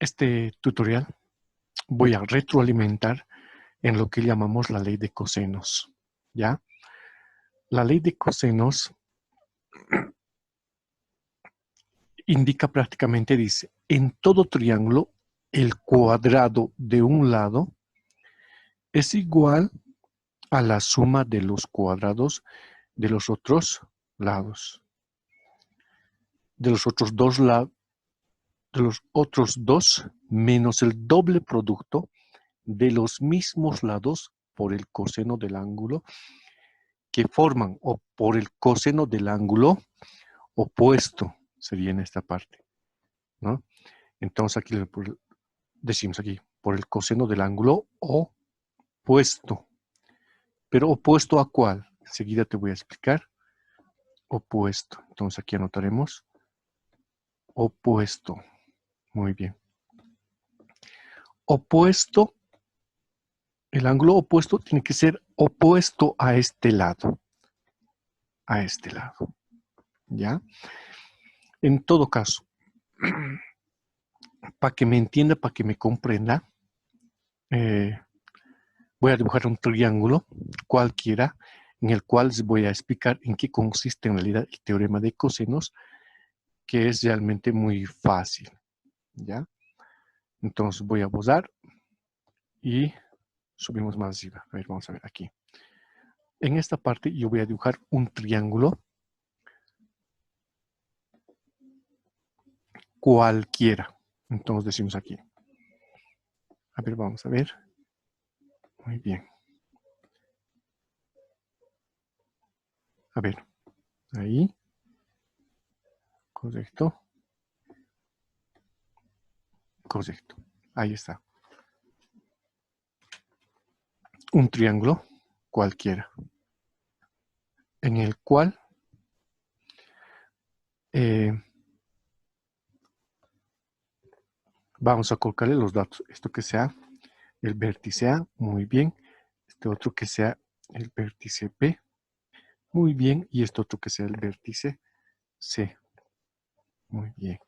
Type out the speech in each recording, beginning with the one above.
este tutorial voy a retroalimentar en lo que llamamos la ley de cosenos, ¿ya? La ley de cosenos indica prácticamente, dice, en todo triángulo, el cuadrado de un lado es igual a la suma de los cuadrados de los otros lados. De los otros dos menos el doble producto de los mismos lados por el coseno del ángulo que forman, o por el coseno del ángulo opuesto, sería en esta parte, ¿no? Entonces aquí decimos aquí, por el coseno del ángulo opuesto. ¿Pero opuesto a cuál? Enseguida te voy a explicar. Opuesto. Entonces aquí anotaremos opuesto. Muy bien. Opuesto, el ángulo opuesto tiene que ser opuesto a este lado. A este lado. ¿Ya? En todo caso, para que me entienda, para que me comprenda, voy a dibujar un triángulo cualquiera en el cual les voy a explicar en qué consiste en realidad el teorema de cosenos, que es realmente muy fácil, ¿ya? Entonces voy a borrar y subimos más arriba. A ver, vamos a ver aquí. En esta parte yo voy a dibujar un triángulo cualquiera. Entonces decimos aquí. A ver, vamos a ver. Muy bien. A ver, ahí. Correcto. Correcto. Ahí está. Un triángulo cualquiera, en el cual vamos a colocarle los datos. Esto que sea el vértice A, muy bien. Este otro que sea el vértice B, muy bien. Y este otro que sea el vértice C, muy bien.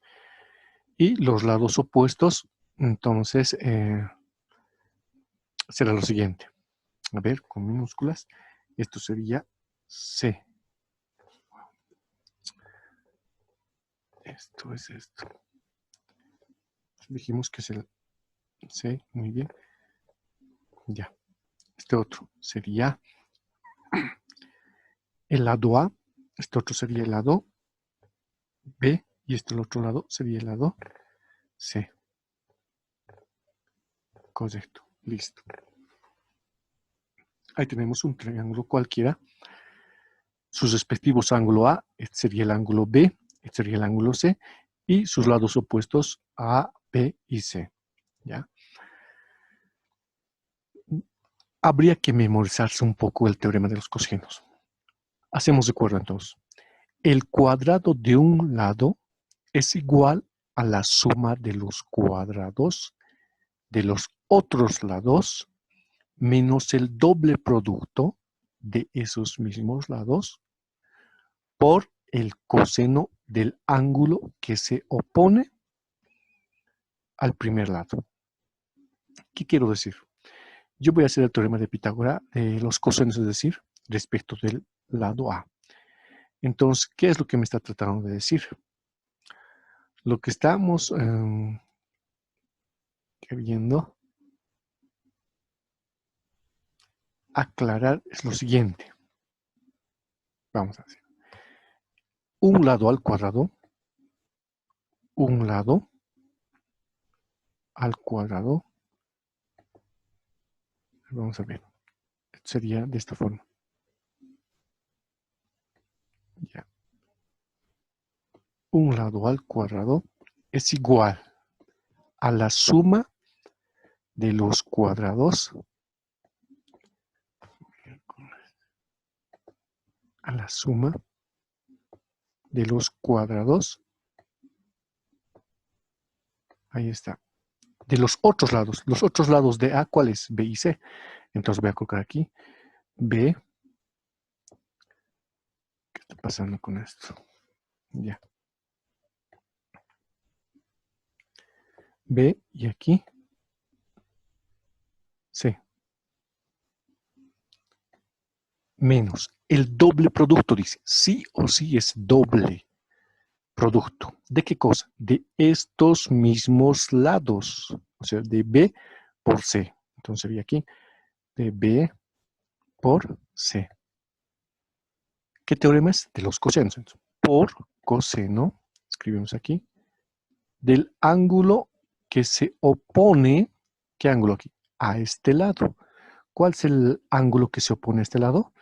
Y los lados opuestos, entonces, será lo siguiente. A ver, con minúsculas. Esto sería C. Esto es esto. Dijimos que es el C, muy bien. Ya. Este otro sería el lado A. Este otro sería el lado B. Y este el otro lado sería el lado C. Correcto. Listo. Ahí tenemos un triángulo cualquiera. Sus respectivos ángulo A, este sería el ángulo B, este sería el ángulo C, y sus lados opuestos A, B y C. ¿Ya? Habría que memorizarse un poco el teorema de los cosenos. Hacemos de acuerdo entonces. El cuadrado de un lado es igual a la suma de los cuadrados de los otros lados menos el doble producto de esos mismos lados por el coseno del ángulo que se opone al primer lado. ¿Qué quiero decir? Yo voy a hacer el teorema de Pitágoras de los cosenos, es decir, respecto del lado A. Entonces, ¿qué es lo que me está tratando de decir? Lo que estamos queriendo aclarar es lo siguiente. Vamos a hacer un lado al cuadrado, un lado al cuadrado. Vamos a ver. Sería de esta forma. Ya. Un lado al cuadrado es igual a la suma de los cuadrados, a la suma de los cuadrados, ahí está, de los otros lados de A, ¿cuáles? B y C. Entonces voy a colocar aquí B. ¿Qué está pasando con esto? Ya. B y aquí C. Menos el doble producto, dice. Sí o sí es doble producto. ¿De qué cosa? De estos mismos lados. O sea, de B por C. Entonces sería aquí de B por C. ¿Qué teorema es? De los cosenos. Por coseno, escribimos aquí, del ángulo que se opone, ¿qué ángulo aquí? A este lado. ¿Cuál es el ángulo que se opone a este lado?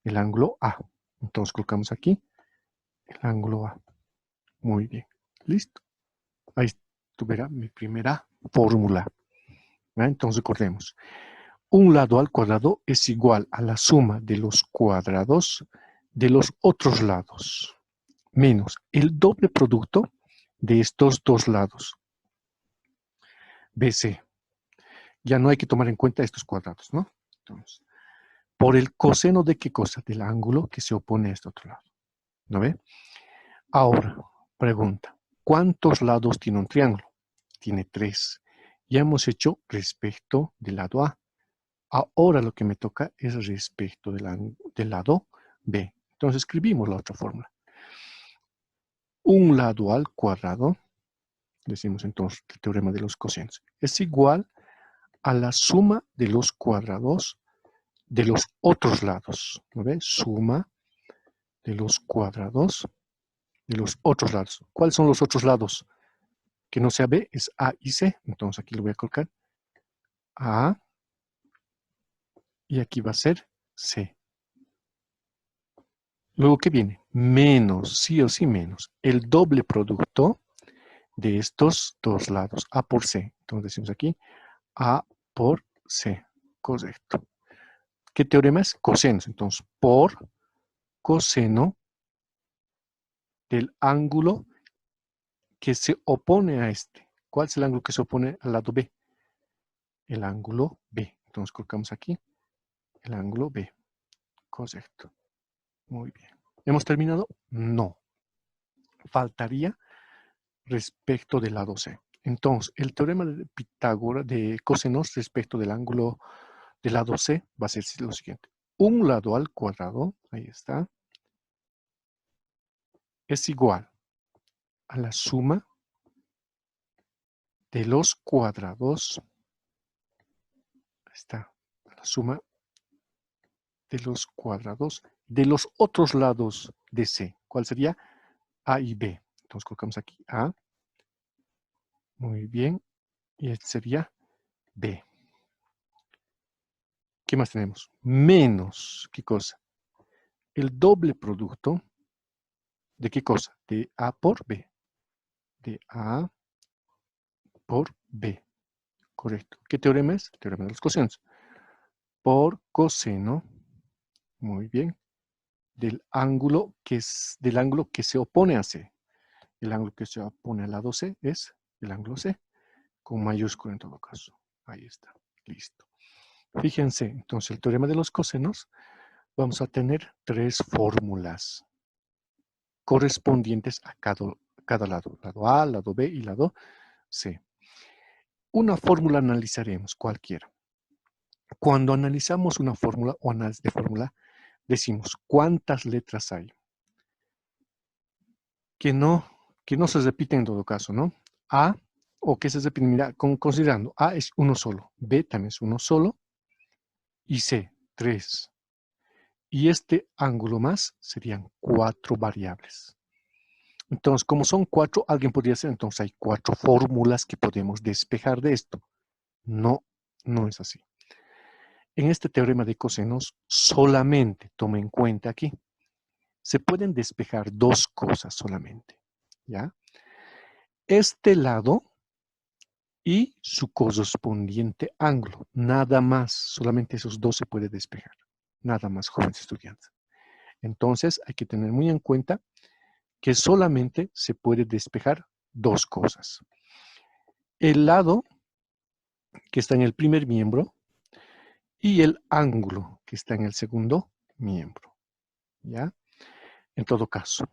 El ángulo A. Entonces colocamos aquí el ángulo A. Muy bien. Listo. Ahí tuviera mi primera fórmula. Entonces recordemos. Un lado al cuadrado es igual a la suma de los cuadrados de los otros lados, menos el doble producto de estos dos lados. BC. Ya no hay que tomar en cuenta estos cuadrados, ¿no? Entonces, por el coseno de qué cosa? Del ángulo que se opone a este otro lado. ¿No ve? Ahora, pregunta. ¿Cuántos lados tiene un triángulo? Tiene 3. Ya hemos hecho respecto del lado A. Ahora lo que me toca es respecto del lado B. Entonces escribimos la otra fórmula. Un lado al cuadrado, decimos entonces el teorema de los cosenos, es igual a la suma de los cuadrados de los otros lados. ¿No ve? Suma de los cuadrados de los otros lados. ¿Cuáles son los otros lados? Que no sea B, es A y C. Entonces aquí lo voy a colocar A y aquí va a ser C. Luego, ¿qué viene? Menos, sí o sí menos, el doble producto de estos dos lados, A por C. Entonces decimos aquí, A por C. Correcto. ¿Qué teorema es? Cosenos. Entonces, por coseno del ángulo que se opone a este. ¿Cuál es el ángulo que se opone al lado B? El ángulo B. Entonces colocamos aquí el ángulo B. Correcto. Muy bien. ¿Hemos terminado? No. Faltaría respecto del lado C. Entonces, el teorema de Pitágoras de cosenos respecto del ángulo del lado C va a ser lo siguiente. Un lado al cuadrado, ahí está, es igual a la suma de los cuadrados, ahí está, la suma de los cuadrados de los otros lados de C. ¿Cuál sería? A y B. Entonces colocamos aquí A. Muy bien. Y este sería B. ¿Qué más tenemos? Menos, ¿qué cosa? El doble producto ¿de qué cosa? De A por B. De A por B. Correcto. ¿Qué teorema es? El teorema de los cosenos. Por coseno, muy bien, del ángulo que se opone a C. El ángulo que se opone al lado C es el ángulo C, con mayúscula en todo caso. Ahí está. Listo. Fíjense, entonces el teorema de los cosenos, vamos a tener 3 fórmulas correspondientes a cada lado. Lado A, lado B y lado C. Una fórmula analizaremos, cualquiera. Cuando analizamos una fórmula o análisis de fórmula, decimos cuántas letras hay. Que no, que no se repiten en todo caso, ¿no? A, o que se repiten, mira, considerando, A es uno solo, B también es uno solo, y C, 3. Y este ángulo más serían 4 variables. Entonces, como son 4, alguien podría decir, entonces hay 4 fórmulas que podemos despejar de esto. No, no es así. En este teorema de cosenos, solamente toma en cuenta aquí, se pueden despejar 2 cosas solamente, ¿ya? Este lado y su correspondiente ángulo. Nada más, solamente esos 2 se puede despejar. Nada más, jóvenes estudiantes. Entonces, hay que tener muy en cuenta que solamente se puede despejar 2 cosas. El lado que está en el primer miembro y el ángulo que está en el segundo miembro, ¿ya? En todo caso,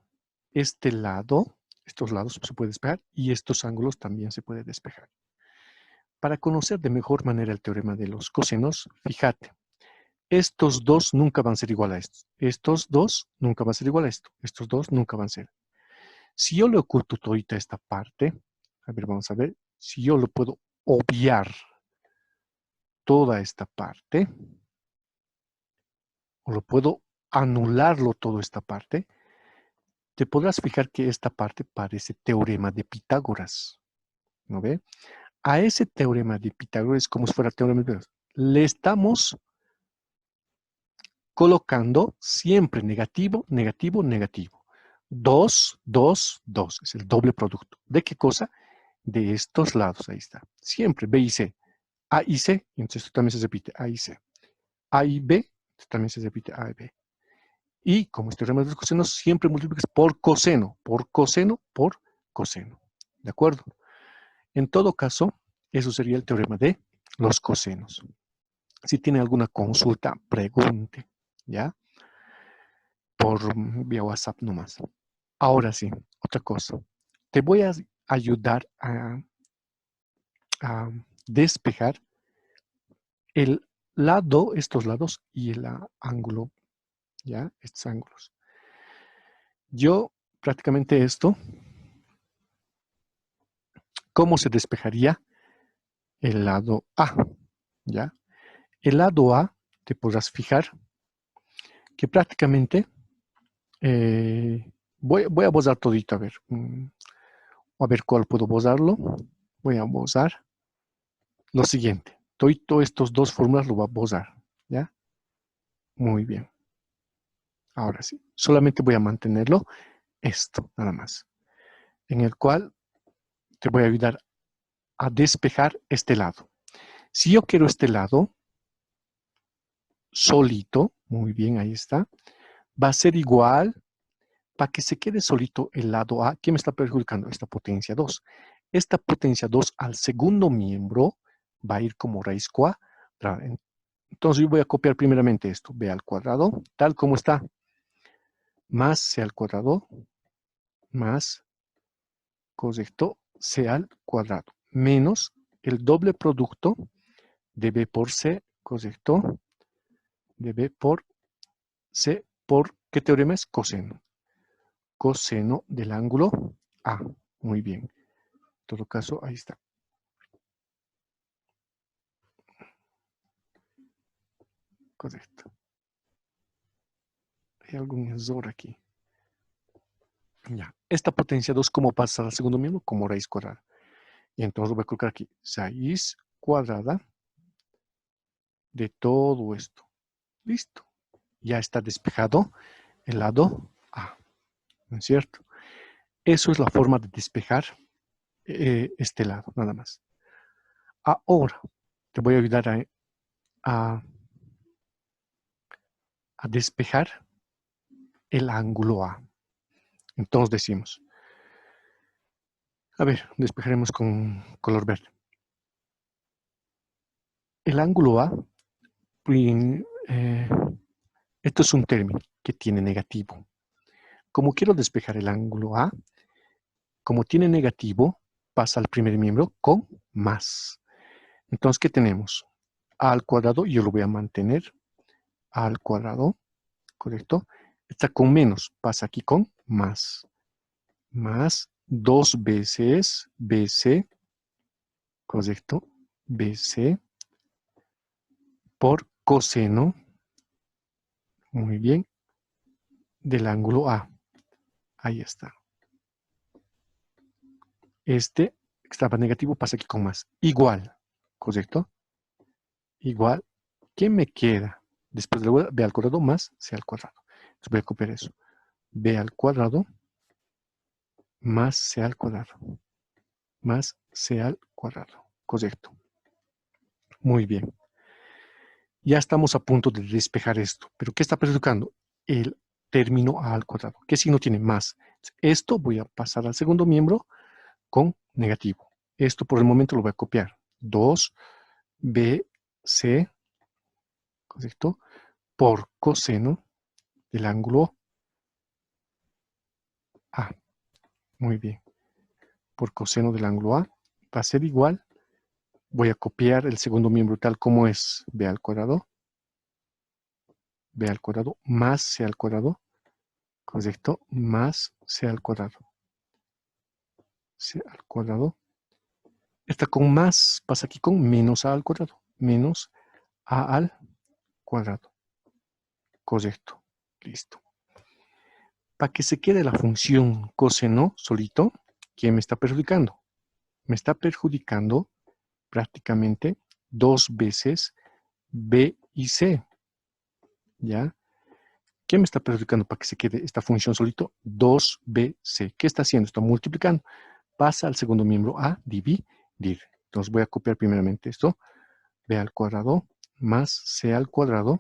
este lado, estos lados se pueden despejar y estos ángulos también se pueden despejar. Para conocer de mejor manera el teorema de los cosenos, fíjate, estos dos nunca van a ser igual a estos. Estos dos nunca van a ser igual a esto. Estos dos nunca van a ser. Si yo le oculto todita esta parte, a ver, vamos a ver, si yo lo puedo obviar toda esta parte, o lo puedo anularlo toda esta parte, te podrás fijar que esta parte parece teorema de Pitágoras, ¿no ve? A ese teorema de Pitágoras, como si fuera teorema de Pitágoras, le estamos colocando siempre negativo, negativo, negativo. 2, 2, 2, es el doble producto. ¿De qué cosa? De estos lados, ahí está. Siempre B y C. A y C, entonces esto también se repite, A y C. A y B, esto también se repite, A y B. Y como este teorema de los cosenos, siempre multiplicas por coseno, por coseno, por coseno. ¿De acuerdo? En todo caso, eso sería el teorema de los cosenos. Si tiene alguna consulta, pregunte, ¿ya? Por vía WhatsApp nomás. Ahora sí, otra cosa. Te voy a ayudar a despejar el lado, estos lados y el ángulo, ¿ya? Estos ángulos. Yo prácticamente esto, ¿cómo se despejaría el lado A? ¿Ya? El lado A, te podrás fijar que prácticamente, voy a bozar todito, a ver cuál puedo bozarlo. Voy a bozar lo siguiente. Todos estos dos fórmulas lo voy a bozar, ¿ya? Muy bien. Ahora sí, solamente voy a mantenerlo esto, nada más, en el cual te voy a ayudar a despejar este lado. Si yo quiero este lado solito, muy bien, ahí está, va a ser igual, para que se quede solito el lado A, ¿qué me está perjudicando? Esta potencia 2. Esta potencia 2 al segundo miembro va a ir como raíz cuadrada. Entonces yo voy a copiar primeramente esto, B al cuadrado, tal como está, más C al cuadrado, más, correcto, C al cuadrado, menos el doble producto de B por C, correcto, de B por C, ¿por qué teorema es? Coseno. Coseno del ángulo A. Muy bien. En todo caso, ahí está. Correcto. Hay algún error aquí. Ya. Esta potencia 2, ¿cómo pasa al segundo miembro? Como raíz cuadrada. Y entonces voy a colocar aquí raíz cuadrada de todo esto. Listo. Ya está despejado el lado A. ¿No es cierto? Eso es la forma de despejar este lado, nada más. Ahora, te voy a ayudar a, a despejar el ángulo A. Entonces decimos, a ver, despejaremos con color verde. El ángulo A, eh, esto es un término que tiene negativo. Como quiero despejar el ángulo A, como tiene negativo, pasa al primer miembro con más. Entonces, ¿qué tenemos? A al cuadrado, yo lo voy a mantener, A al cuadrado, ¿correcto? Está con menos, pasa aquí con más. Más 2 veces BC, ¿correcto? BC por coseno, muy bien, del ángulo A. Ahí está. Este estaba negativo, pasa aquí con más. Igual, ¿correcto? Igual, ¿qué me queda? Después de B al cuadrado más C al cuadrado. Entonces voy a copiar eso. B al cuadrado más C al cuadrado. Más C al cuadrado. Correcto. Muy bien. Ya estamos a punto de despejar esto. ¿Pero qué está perjudicando? El término A al cuadrado. ¿Qué signo tiene? Más. Esto voy a pasar al segundo miembro con negativo. Esto por el momento lo voy a copiar. 2BC, ¿correcto? Por coseno del ángulo A. Muy bien. Por coseno del ángulo A va a ser igual Voy a copiar el segundo miembro tal como es b al cuadrado más c al cuadrado, correcto, más c al cuadrado. C al cuadrado. Esta con más pasa aquí con menos a al cuadrado. Menos a al cuadrado. Correcto. Listo. Para que se quede la función coseno solito, ¿quién me está perjudicando? Me está perjudicando prácticamente 2 veces b y c. ¿Ya? ¿Qué me está perjudicando para que se quede esta función solito? 2bc. ¿Qué está haciendo? Está multiplicando. Pasa al segundo miembro a dividir. Entonces voy a copiar primeramente esto. b al cuadrado más c al cuadrado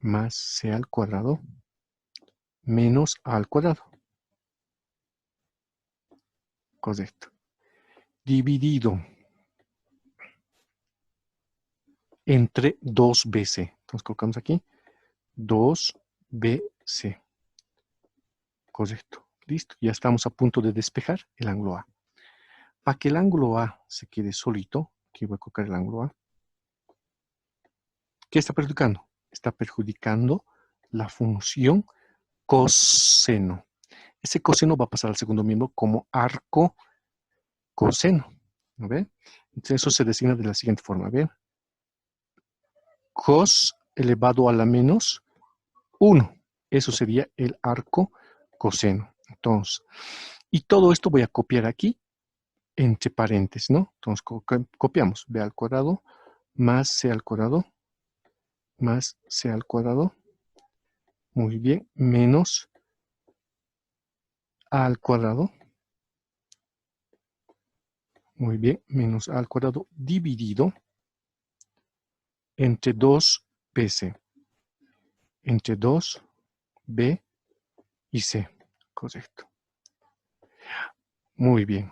más c al cuadrado menos a al cuadrado. Correcto. Dividido entre 2bc. Entonces colocamos aquí 2bc. Correcto. Listo. Ya estamos a punto de despejar el ángulo A. Para que el ángulo A se quede solito, aquí voy a colocar el ángulo A. ¿Qué está perjudicando? Está perjudicando la función coseno. Ese coseno va a pasar al segundo miembro como arco coseno. ¿No ve? Entonces eso se designa de la siguiente forma. ¿Ven? Cos elevado a la menos 1. Eso sería el arco coseno. Entonces, y todo esto voy a copiar aquí entre paréntesis, ¿no? Entonces copiamos b al cuadrado más c al cuadrado más c al cuadrado. Muy bien, menos a al cuadrado. Muy bien, menos a al cuadrado dividido entre 2bc. Entre 2b y c. Correcto. Muy bien.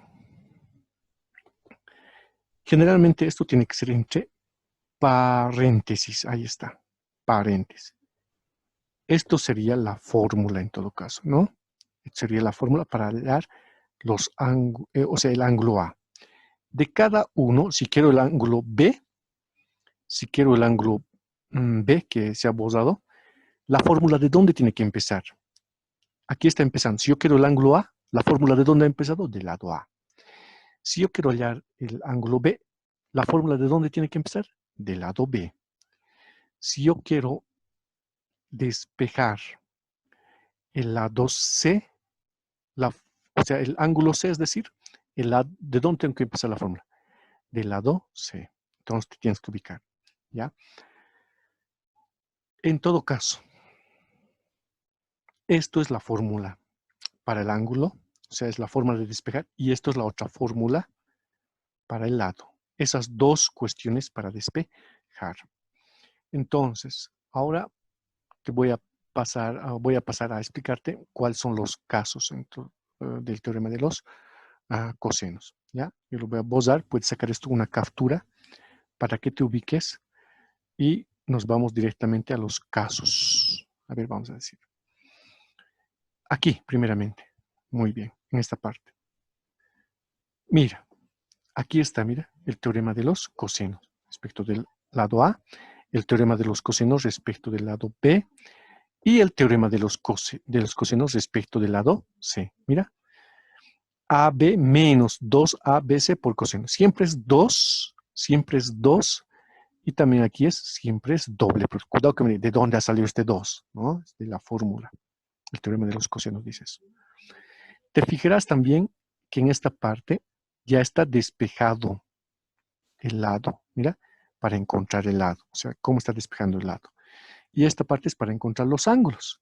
Generalmente esto tiene que ser entre paréntesis. Ahí está. Paréntesis. Esto sería la fórmula en todo caso, ¿no? Sería la fórmula para hallar los el ángulo A. De cada uno, si quiero el ángulo B, si quiero el ángulo B que se ha borrado, la fórmula de dónde tiene que empezar. Aquí está empezando. Si yo quiero el ángulo A, la fórmula de dónde ha empezado, del lado A. Si yo quiero hallar el ángulo B, la fórmula de dónde tiene que empezar, del lado B. Si yo quiero despejar el lado C, o sea, el ángulo C, es decir, ¿de dónde tengo que empezar la fórmula? Del lado C. Entonces te tienes que ubicar, ¿ya? En todo caso, esto es la fórmula para el ángulo, o sea, es la forma de despejar, y esto es la otra fórmula para el lado. Esas dos cuestiones para despejar. Entonces, ahora te voy a pasar a explicarte cuáles son los casos del teorema de los cosenos. ¿Ya? Yo lo voy a borrar, puedes sacar esto una captura para que te ubiques y nos vamos directamente a los casos. A ver, vamos a decir. Aquí, primeramente. Muy bien, en esta parte. Mira, aquí está, mira, el teorema de los cosenos respecto del lado A, el teorema de los cosenos respecto del lado B y el teorema de los cosenos respecto del lado C. Mira, AB menos 2ABC por coseno. Siempre es 2, y también aquí siempre es doble. Pero cuidado que ¿de dónde ha salido este 2? ¿No? Es de la fórmula. El teorema de los cosenos dice eso. Te fijarás también que en esta parte ya está despejado el lado. Mira, para encontrar el lado. O sea, cómo está despejando el lado. Y esta parte es para encontrar los ángulos.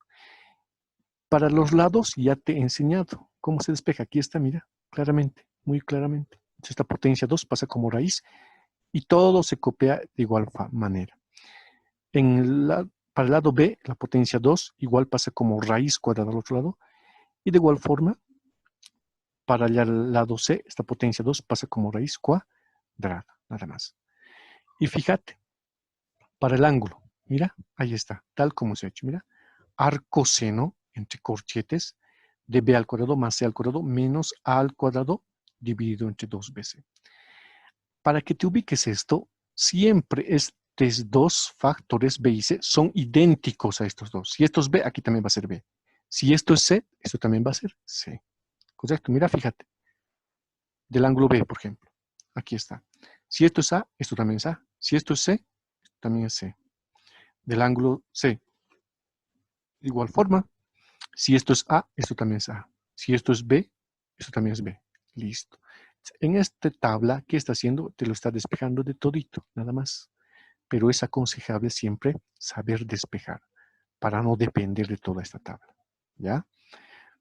Para los lados ya te he enseñado cómo se despeja. Aquí está, mira, claramente, muy claramente. Entonces, esta potencia 2 pasa como raíz y todo se copia de igual manera. Para el lado B, la potencia 2 igual pasa como raíz cuadrada al otro lado. Y de igual forma, para el lado C, esta potencia 2 pasa como raíz cuadrada, nada más. Y fíjate, para el ángulo, mira, ahí está, tal como se ha hecho, mira, arcoseno entre corchetes de b al cuadrado más c al cuadrado menos a al cuadrado dividido entre 2bc. Para que te ubiques esto, siempre estos dos factores B y C son idénticos a estos dos. Si esto es B, aquí también va a ser B. Si esto es C, esto también va a ser C. Correcto, mira, fíjate. Del ángulo B, por ejemplo. Aquí está. Si esto es A, esto también es A. Si esto es C, esto también es C. Del ángulo C. De igual forma, si esto es A, esto también es A. Si esto es B, esto también es B. Listo. En esta tabla, ¿qué está haciendo? Te lo está despejando de todito, nada más. Pero es aconsejable siempre saber despejar para no depender de toda esta tabla. ¿Ya?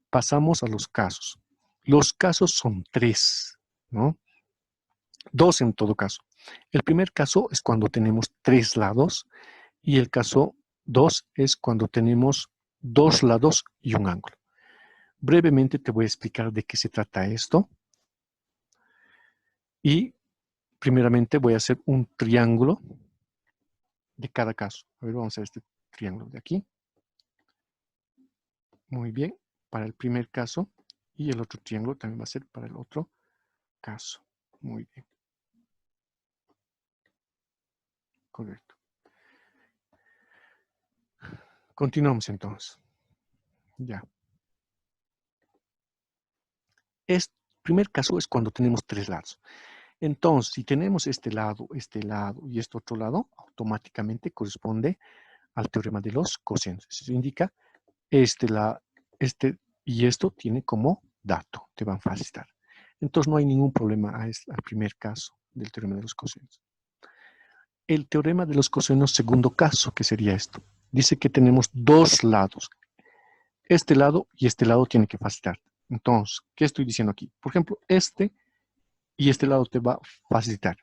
Pasamos a los casos. Los casos son tres, ¿no? Dos en todo caso. El primer caso es cuando tenemos tres lados y el caso 2 es cuando tenemos dos lados y un ángulo. Brevemente te voy a explicar de qué se trata esto. Y primeramente voy a hacer un triángulo de cada caso. A ver, vamos a hacer este triángulo de aquí. Muy bien, para el primer caso. Y el otro triángulo también va a ser para el otro caso. Muy bien. Correcto. Continuamos entonces. Ya. El primer caso es cuando tenemos tres lados. Entonces, si tenemos este lado y este otro lado, automáticamente corresponde al teorema de los cosenios. Eso indica este y esto tiene como dato, te van a facilitar. Entonces no hay ningún problema al primer caso del teorema de los cosenios. El teorema de los cosenios segundo caso, que sería esto, dice que tenemos dos lados. Este lado y este lado tiene que facilitar. Entonces, ¿qué estoy diciendo aquí? Por ejemplo, este y este lado te va a facilitar.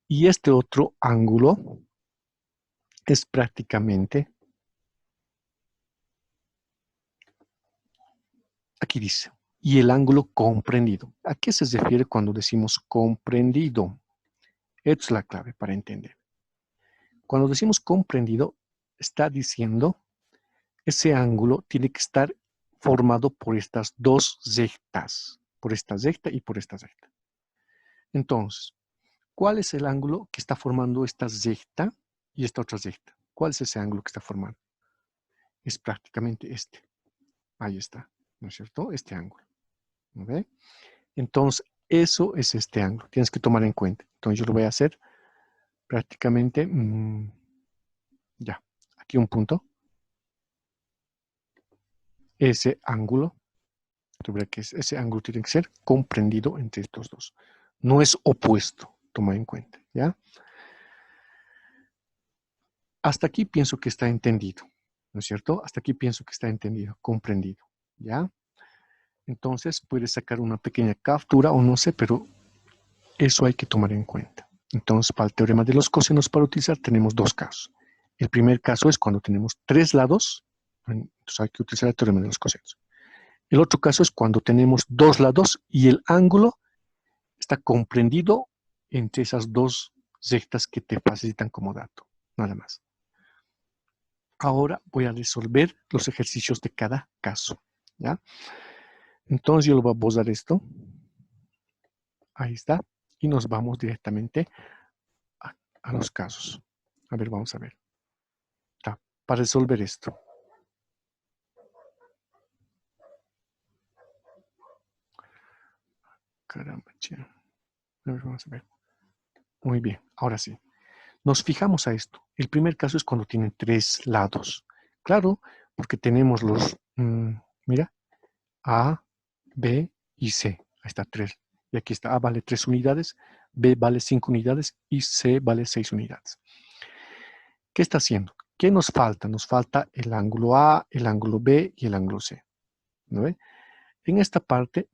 Y este otro ángulo es prácticamente, aquí dice, y el ángulo comprendido. ¿A qué se refiere cuando decimos comprendido? Esta es la clave para entender. Cuando decimos comprendido, está diciendo ese ángulo tiene que estar formado por estas dos rectas, por esta recta y por esta recta. Entonces, ¿cuál es el ángulo que está formando esta recta y esta otra recta? ¿Cuál es ese ángulo que está formando? Es prácticamente este. Ahí está, ¿no es cierto? Este ángulo. ¿No ve? Entonces, eso es este ángulo. Tienes que tomar en cuenta. Entonces, yo lo voy a hacer prácticamente, ya, aquí un punto. Ese ángulo, ese ángulo tiene que ser comprendido entre estos dos. No es opuesto, toma en cuenta, ¿ya? Hasta aquí pienso que está entendido, ¿no es cierto? Hasta aquí pienso que está entendido, comprendido, ¿ya? Entonces, puedes sacar una pequeña captura o no sé, pero eso hay que tomar en cuenta. Entonces, para el teorema de los cosenios para utilizar, tenemos dos casos. El primer caso es cuando tenemos tres lados, entonces hay que utilizar el teorema de los cosenios. El otro caso es cuando tenemos dos lados y el ángulo está comprendido entre esas dos rectas que te facilitan como dato, nada más. Ahora voy a resolver los ejercicios de cada caso, ¿ya? Entonces yo lo voy a posar esto. Ahí está. Y nos vamos directamente a los casos. A ver, vamos a ver. Está. Para resolver esto. Caramba, che. A ver, vamos a ver. Muy bien, ahora sí. Nos fijamos a esto. El primer caso es cuando tiene tres lados. Claro, porque tenemos los, mira, A, B y C. Ahí está, tres. Y aquí está, A vale 3 unidades, B vale 5 unidades y C vale 6 unidades. ¿Qué está haciendo? ¿Qué nos falta? Nos falta el ángulo A, el ángulo B y el ángulo C. ¿No ve? En esta parte,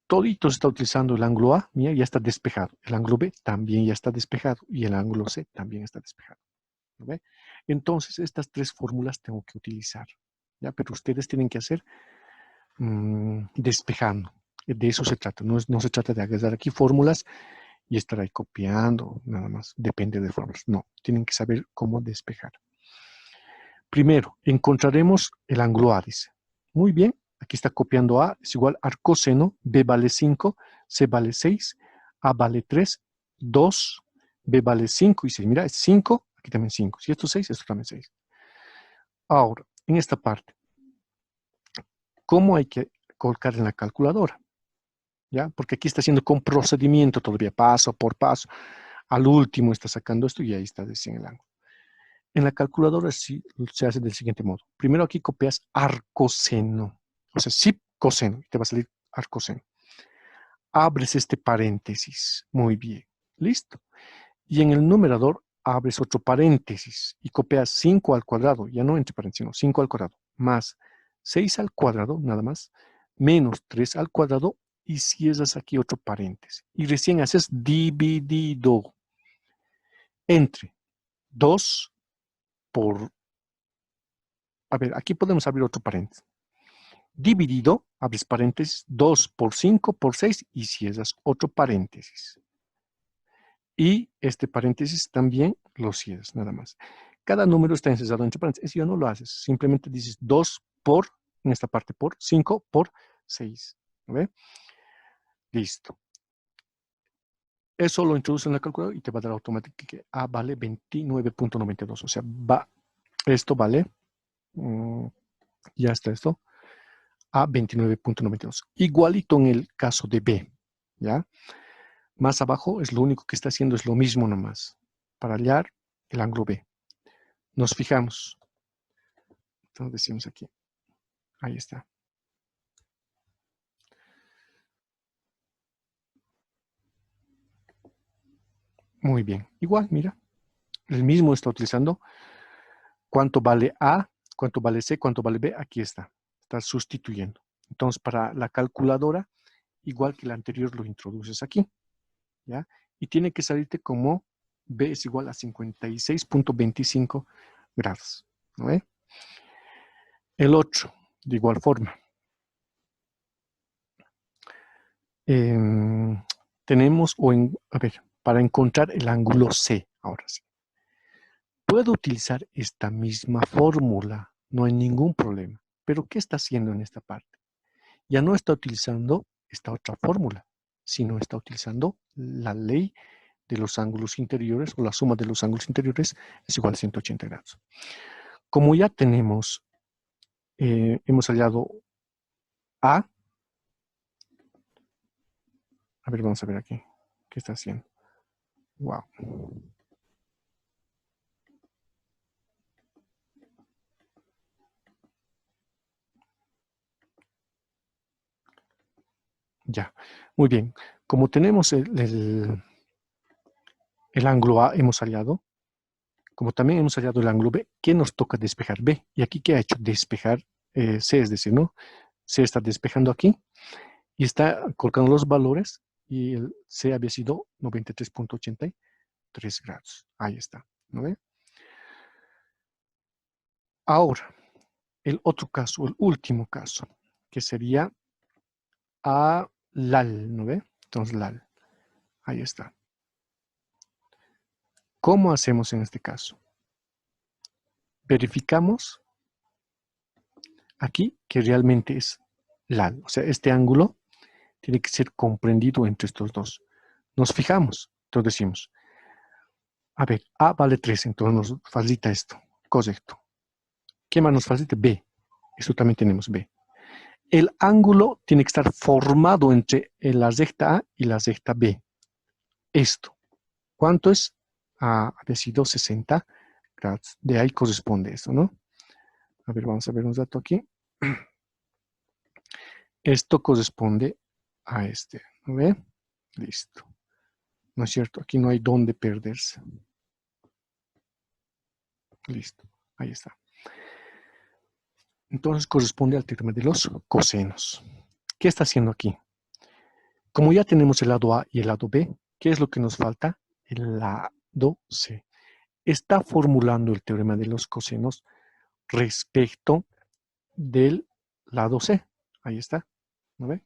todito está utilizando el ángulo A, mira, ya está despejado. El ángulo B también ya está despejado y el ángulo C también está despejado. ¿No ve? Entonces, estas tres fórmulas tengo que utilizar. ¿Ya? Pero ustedes tienen que hacer despejando. De eso se trata. No se trata de agarrar aquí fórmulas y estar ahí copiando, nada más. Depende de fórmulas. No, tienen que saber cómo despejar. Primero, encontraremos el ángulo A, dice. Muy bien, aquí está copiando A, es igual al coseno, B vale 5, C vale 6, A vale 3 2, b vale 5 y 6. Mira, es 5, aquí también 5. Si esto es 6, esto también 6. Ahora, en esta parte, ¿cómo hay que colocar en la calculadora? ¿Ya? Porque aquí está haciendo con procedimiento todavía, paso por paso. Al último está sacando esto y ahí está en el ángulo. En la calculadora sí, se hace del siguiente modo. Primero aquí copias arcoseno. O sea, sí coseno. Te va a salir arcoseno. Abres este paréntesis. Muy bien. Listo. Y en el numerador abres otro paréntesis y copias 5 al cuadrado. Ya no entre paréntesis, sino 5 al cuadrado. Más 6 al cuadrado, nada más. Menos 3 al cuadrado. Y cierras aquí otro paréntesis. Y recién haces dividido entre 2 por... A ver, aquí podemos abrir otro paréntesis. Dividido, abres paréntesis, 2 por 5 por 6 y cierras otro paréntesis. Y este paréntesis también lo cierras, nada más. Cada número está encerrado entre paréntesis. Eso ya no lo haces. Simplemente dices 2 por, en esta parte por 5 por 6. ¿Ve? Listo. Eso lo introduces en la calculadora y te va a dar automáticamente que A vale 29.92. O sea, esto vale, ya está esto, a 29.92. Igualito en el caso de B, ¿ya? Más abajo es lo único que está haciendo, es lo mismo nomás, para hallar el ángulo B. Nos fijamos. Entonces decimos aquí, ahí está. Muy bien, igual, mira, el mismo está utilizando cuánto vale A, cuánto vale C, cuánto vale B, aquí está sustituyendo. Entonces, para la calculadora, igual que la anterior, lo introduces aquí, ¿ya? Y tiene que salirte como B es igual a 56.25 grados, ¿no ve? El otro, de igual forma. Tenemos, a ver, para encontrar el ángulo C, ahora sí. Puedo utilizar esta misma fórmula, no hay ningún problema. Pero ¿qué está haciendo en esta parte? Ya no está utilizando esta otra fórmula, sino está utilizando la ley de los ángulos interiores, o la suma de los ángulos interiores es igual a 180 grados. Como ya tenemos, hemos hallado A. A ver, vamos a ver aquí. ¿Qué está haciendo? Wow. Ya. Muy bien. Como tenemos el ángulo A, hemos hallado. Como también hemos hallado el ángulo B, ¿qué nos toca despejar? B. ¿Y aquí qué ha hecho? Despejar C, es decir, ¿no? C está despejando aquí y está colocando los valores y el C había sido 93.83 grados. Ahí está. ¿No ve? Ahora, el otro caso, el último caso, que sería a LAL, ¿no ve? Entonces LAL, ahí está. ¿Cómo hacemos en este caso? Verificamos aquí que realmente es LAL, o sea, este ángulo tiene que ser comprendido entre estos dos. Nos fijamos, entonces decimos, a ver, A vale 3, entonces nos facilita esto, correcto. ¿Qué más nos facilita? B, esto también tenemos B. El ángulo tiene que estar formado entre la recta A y la recta B. Esto, ¿cuánto es? Había sido 60 grados. De ahí corresponde eso, ¿no? A ver, vamos a ver un dato aquí. Esto corresponde a este, ¿no ve? Listo. ¿No es cierto? Aquí no hay dónde perderse. Listo. Ahí está. Entonces corresponde al teorema de los cosenos. ¿Qué está haciendo aquí? Como ya tenemos el lado A y el lado B, ¿qué es lo que nos falta? El lado C. Está formulando el teorema de los cosenos respecto del lado C. Ahí está. ¿No ve?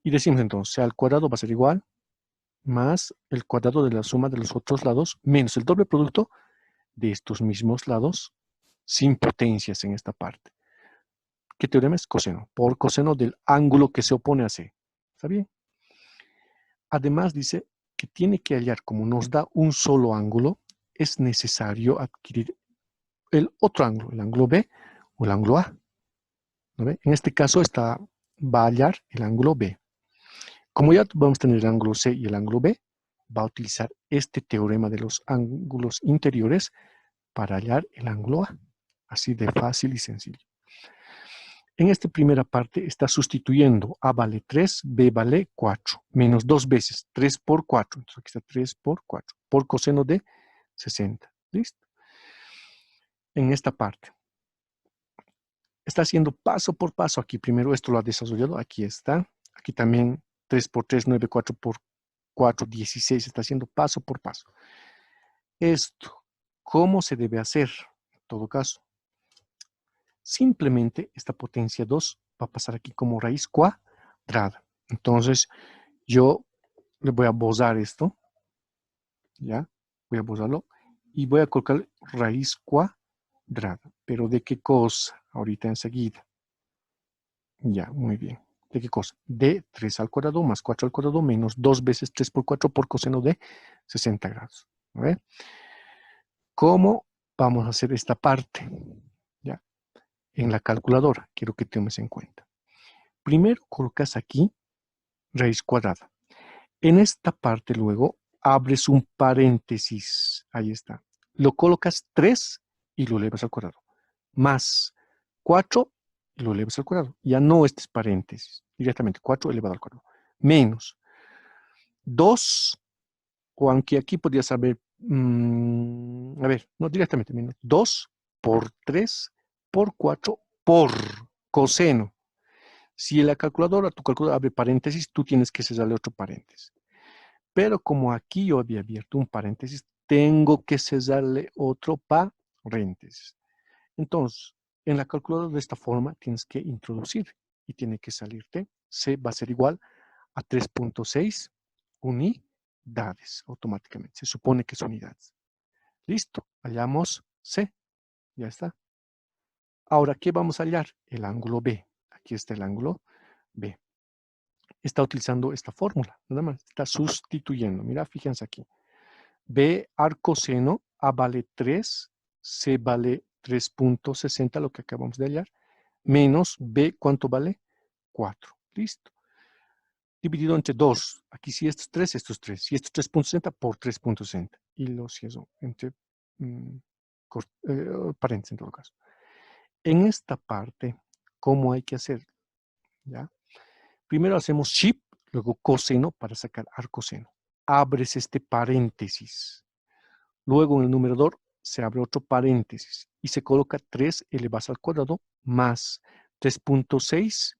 Y decimos entonces, C al cuadrado va a ser igual más el cuadrado de la suma de los otros lados menos el doble producto de estos mismos lados sin potencias en esta parte. ¿Qué teorema es? Coseno. Por coseno del ángulo que se opone a C. ¿Está bien? Además dice que tiene que hallar, como nos da un solo ángulo, es necesario adquirir el otro ángulo, el ángulo B o el ángulo A. ¿No ve? En este caso va a hallar el ángulo B. Como ya vamos a tener el ángulo C y el ángulo B, va a utilizar este teorema de los ángulos interiores para hallar el ángulo A. Así de fácil y sencillo. En esta primera parte está sustituyendo A vale 3, B vale 4, menos 2 veces, 3 por 4. Entonces aquí está 3 por 4, por coseno de 60. ¿Listo? En esta parte. Está haciendo paso por paso aquí. Primero esto lo ha desarrollado. Aquí está. Aquí también 3 por 3, 9, 4 por 4, 16. Está haciendo paso por paso. Esto, ¿cómo se debe hacer? En todo caso, simplemente esta potencia 2 va a pasar aquí como raíz cuadrada. Entonces, yo le voy a bozar esto. ¿Ya? Voy a bozarlo. Y voy a colocar raíz cuadrada. ¿Pero de qué cosa? Ahorita enseguida. Ya, muy bien. ¿De qué cosa? De 3 al cuadrado más 4 al cuadrado menos 2 veces 3 por 4 por coseno de 60 grados. ¿A ver? ¿Cómo vamos a hacer esta parte? ¿Ya? En la calculadora, quiero que tomes en cuenta. Primero colocas aquí raíz cuadrada. En esta parte luego abres un paréntesis. Ahí está. Lo colocas 3 y lo elevas al cuadrado. Más 4 y lo elevas al cuadrado. Ya no este es paréntesis. Directamente 4 elevado al cuadrado. Menos 2, o aunque aquí podrías saber, a ver, no directamente, menos 2 por 3 por 4 por coseno. Si en la calculadora, tu calculadora abre paréntesis, tú tienes que cerrarle otro paréntesis. Pero como aquí yo había abierto un paréntesis, tengo que cerrarle otro paréntesis. Entonces, en la calculadora de esta forma tienes que introducir y tiene que salirte. C va a ser igual a 3.6 unidades automáticamente. Se supone que son unidades. Listo, hallamos C. Ya está. Ahora, ¿qué vamos a hallar? El ángulo B. Aquí está el ángulo B. Está utilizando esta fórmula, nada más. Está sustituyendo. Mira, fíjense aquí. B arcoseno, A vale 3, C vale 3.60, lo que acabamos de hallar, menos B, ¿cuánto vale? 4. Listo. Dividido entre 2. Aquí si esto es 3, esto es 3. Si esto es 3.60 por 3.60. Y lo cierro entre paréntesis en todo caso. En esta parte, ¿cómo hay que hacer? ¿Ya? Primero hacemos shift, luego coseno para sacar arcoseno. Abres este paréntesis. Luego en el numerador se abre otro paréntesis y se coloca 3 elevado al cuadrado más 3.6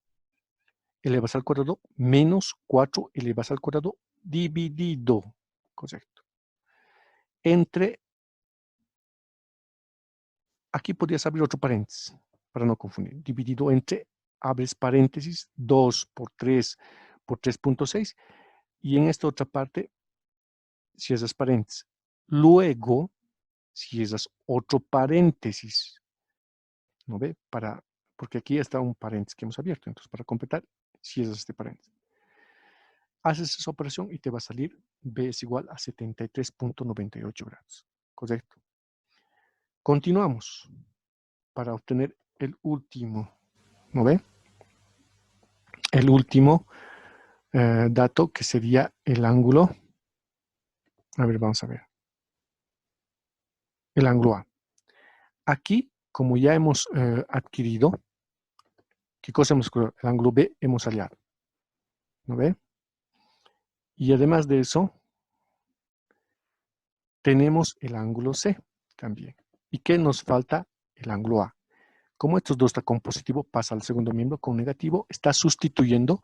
elevado al cuadrado menos 4 elevado al cuadrado dividido, correcto. Entre, aquí podrías abrir otro paréntesis para no confundir, dividido entre, abres paréntesis, 2 por 3 por 3.6 y en esta otra parte cierras paréntesis. Luego cierras otro paréntesis, ¿no ve? Porque aquí está un paréntesis que hemos abierto, entonces para completar cierras este paréntesis. Haces esa operación y te va a salir B es igual a 73.98 grados. Correcto. Continuamos para obtener el último, ¿no ve? El último dato que sería el ángulo. A ver, vamos a ver. El ángulo A. Aquí, como ya hemos adquirido, ¿qué cosa hemos adquirido? El ángulo B hemos hallado. ¿No ve? Y además de eso, tenemos el ángulo C también. ¿Y qué nos falta? El ángulo A. Como estos dos están con positivo, pasa al segundo miembro con negativo, está sustituyendo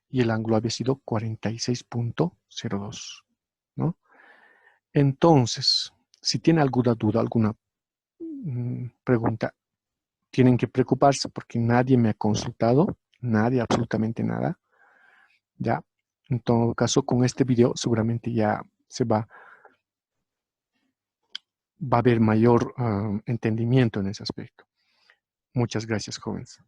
y el ángulo había sido 46.02, ¿no? Entonces, si tiene alguna duda, alguna pregunta, tienen que preocuparse porque nadie me ha consultado, nadie, absolutamente nada, ¿ya? En todo caso, con este video seguramente ya va a haber mayor entendimiento en ese aspecto. Muchas gracias, jóvenes.